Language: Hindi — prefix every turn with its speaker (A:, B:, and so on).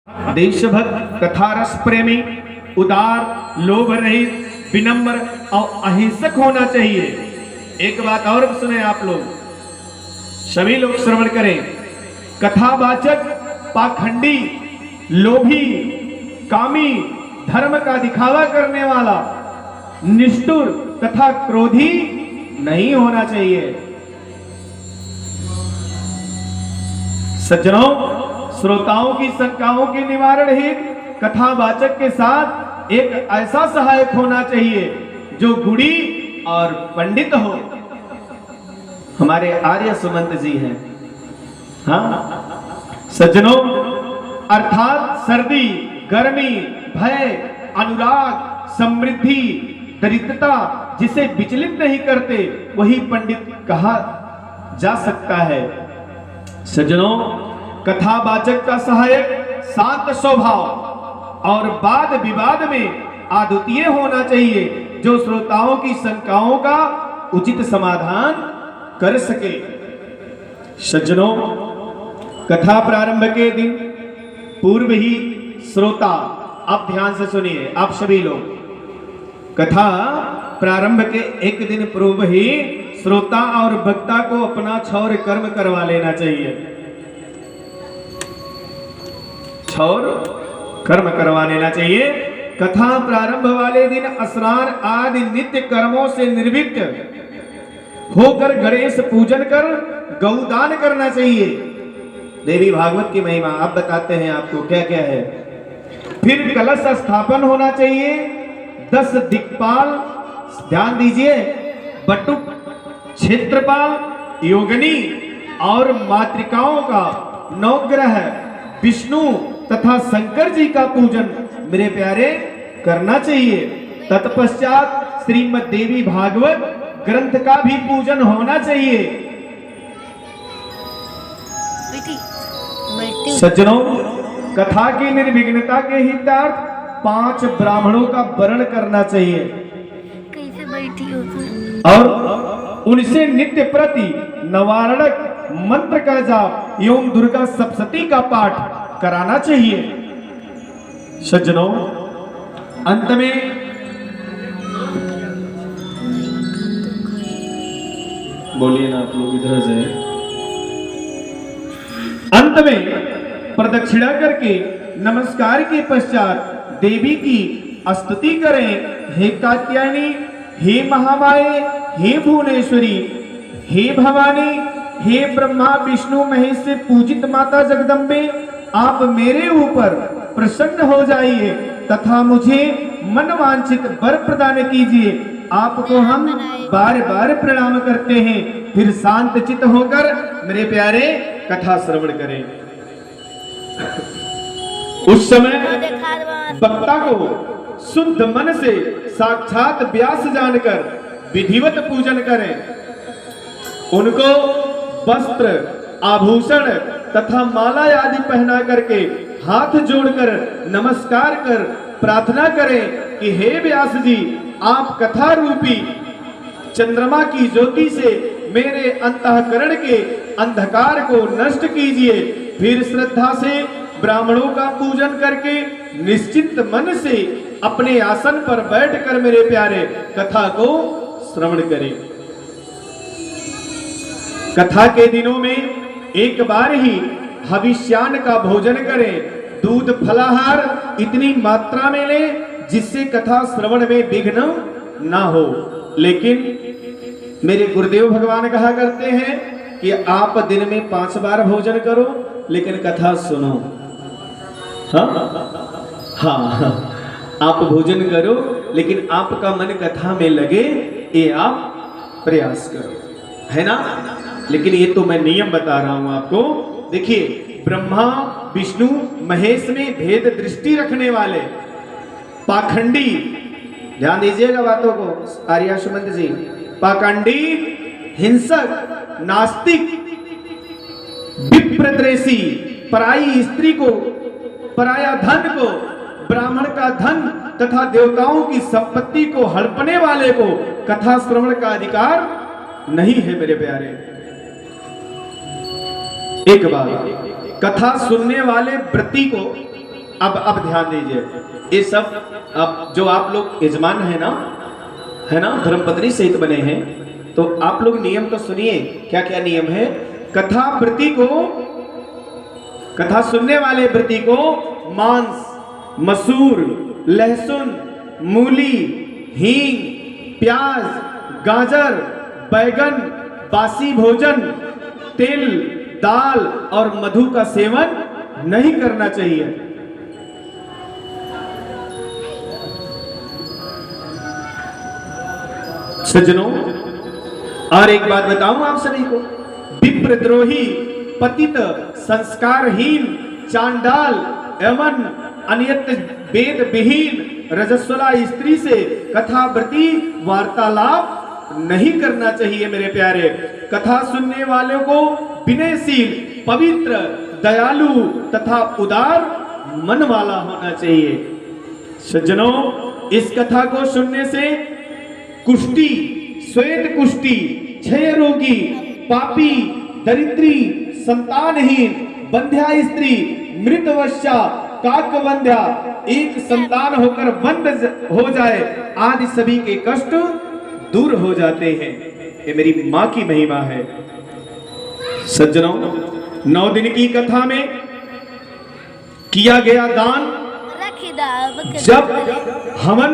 A: देशभक्त तथा रस प्रेमी, उदार, लोभ रहित, विनम्र और अहिंसक होना चाहिए। एक बात और सुने आप लोग, सभी लोग श्रवण करें। कथावाचक पाखंडी, लोभी, कामी, धर्म का दिखावा करने वाला, निष्ठुर तथा क्रोधी नहीं होना चाहिए। सज्जनों, श्रोताओं की शंकाओं के निवारण हेतु कथावाचक के साथ एक ऐसा सहायक होना चाहिए जो गुणी और पंडित हो। हमारे आर्य सुमंत जी हैं। हाँ सज्जनों, अर्थात सर्दी, गर्मी, भय, अनुराग, समृद्धि, दरिद्रता जिसे विचलित नहीं करते वही पंडित कहा जा सकता है। सज्जनों, कथावाचक का सहायक शांत स्वभाव और वाद विवाद में अद्वितीय होना चाहिए, जो श्रोताओं की शंकाओं का उचित समाधान कर सके। सज्जनों, कथा प्रारंभ के दिन पूर्व ही श्रोता, आप ध्यान से सुनिए, आप सभी लोग, कथा प्रारंभ के एक दिन पूर्व ही श्रोता और वक्ता को अपना क्षौर कर्म करवा लेना चाहिए। क्षौर कर्म करवा लेना चाहिए। कथा प्रारंभ वाले दिन स्नान आदि नित्य कर्मों से निवृत्त होकर गणेश पूजन कर गौदान करना चाहिए। देवी भागवत की महिमा आप बताते हैं आपको क्या क्या है। फिर कलश स्थापन होना चाहिए। 10 दिक्पाल, ध्यान दीजिए, बटुक, क्षेत्रपाल, योगिनी और मातृकाओं का नवग्रह, विष्णु तथा शंकर जी का पूजन मेरे प्यारे करना चाहिए। तत्पश्चात श्रीमद् देवी भागवत ग्रंथ का भी पूजन होना चाहिए। सज्जनों, कथा की निर्विघ्नता के हितार्थ 5 ब्राह्मणों का वरण करना चाहिए
B: कैसे बैठी हो
A: और उनसे नित्य प्रति नवारणक मंत्र का जाप एवं दुर्गा सप्तशती का पाठ कराना चाहिए। सज्जनों, अंत में बोलिए ना आप लोग, इधर से अंत में प्रदक्षिणा करके नमस्कार के पश्चात देवी की स्तुति करें। हे कात्यायनी, हे महामाये, हे भुवनेश्वरी, हे भवानी, हे ब्रह्मा विष्णु महेश से पूजित माता जगदम्बे, आप मेरे ऊपर प्रसन्न हो जाइए तथा मुझे मनवांछित वर प्रदान कीजिए। आपको हम बार बार प्रणाम करते हैं। फिर शांत चित्त होकर मेरे प्यारे कथा श्रवण करें। उस समय वक्ता को शुद्ध मन से साक्षात व्यास जानकर विधिवत पूजन करें। उनको वस्त्र, आभूषण तथा माला आदि पहना करके हाथ जोड़कर नमस्कार कर प्रार्थना करें कि हे व्यास जी, आप कथा रूपी चंद्रमा की ज्योति से मेरे अंतःकरण के अंधकार को नष्ट कीजिए। फिर श्रद्धा से ब्राह्मणों का पूजन करके निश्चित मन से अपने आसन पर बैठकर मेरे प्यारे कथा को श्रवण करें। कथा के दिनों में एक बार ही हविष्यान्न का भोजन करें। दूध फलाहार इतनी मात्रा में लें जिससे कथा श्रवण में विघ्न ना हो। लेकिन मेरे गुरुदेव भगवान कहा करते हैं कि आप दिन में 5 बार भोजन करो लेकिन कथा सुनो। हाँ, आप भोजन करो लेकिन आपका मन कथा में लगे, ये आप प्रयास करो, है ना। लेकिन ये तो मैं नियम बता रहा हूं आपको। देखिए, ब्रह्मा विष्णु महेश में भेद दृष्टि रखने वाले पाखंडी, ध्यान दीजिएगा बातों को आर्या सुमंत जी, पाखंडी, हिंसक, नास्तिक, विप्रद्वेषी, पराई स्त्री को, पराया धन को, ब्राह्मण का धन तथा देवताओं की संपत्ति को हड़पने वाले को कथा श्रवण का अधिकार नहीं है मेरे प्यारे। एक बार कथा सुनने वाले व्रती को अब ध्यान दीजिए, ये सब अब जो आप लोग यजमान है ना धर्मपत्नी सहित बने हैं, तो आप लोग नियम तो सुनिए। क्या क्या नियम है? कथा सुनने वाले व्रती को मांस, मसूर, लहसुन, मूली, हींग, प्याज, गाजर, बैगन, बासी भोजन, तिल, दाल और मधु का सेवन नहीं करना चाहिए। सज्जनों, और एक बात बताऊं आप सभी को, विप्रद्रोही, पतित, संस्कारहीन, चांडाल एवं अन्यत्र वेद विहीन रजस्वला स्त्री से कथाव्रती वार्तालाप नहीं करना चाहिए। मेरे प्यारे, कथा सुनने वालों को विनयशील, पवित्र, दयालु तथा उदार मन वाला होना चाहिए। सज्जनों, इस कथा को सुनने से कुष्ठी, श्वेत कुष्ठी, क्षय रोगी, पापी, दरिद्री, संतानहीन, बंध्या स्त्री, मृतवश्या, काकवंध्या, एक संतान होकर बंद हो जाए आदि सभी के कष्ट दूर हो जाते हैं। ये मेरी मां की महिमा है। सज्जनों, 9 दिन की कथा में किया गया दान, जब हवन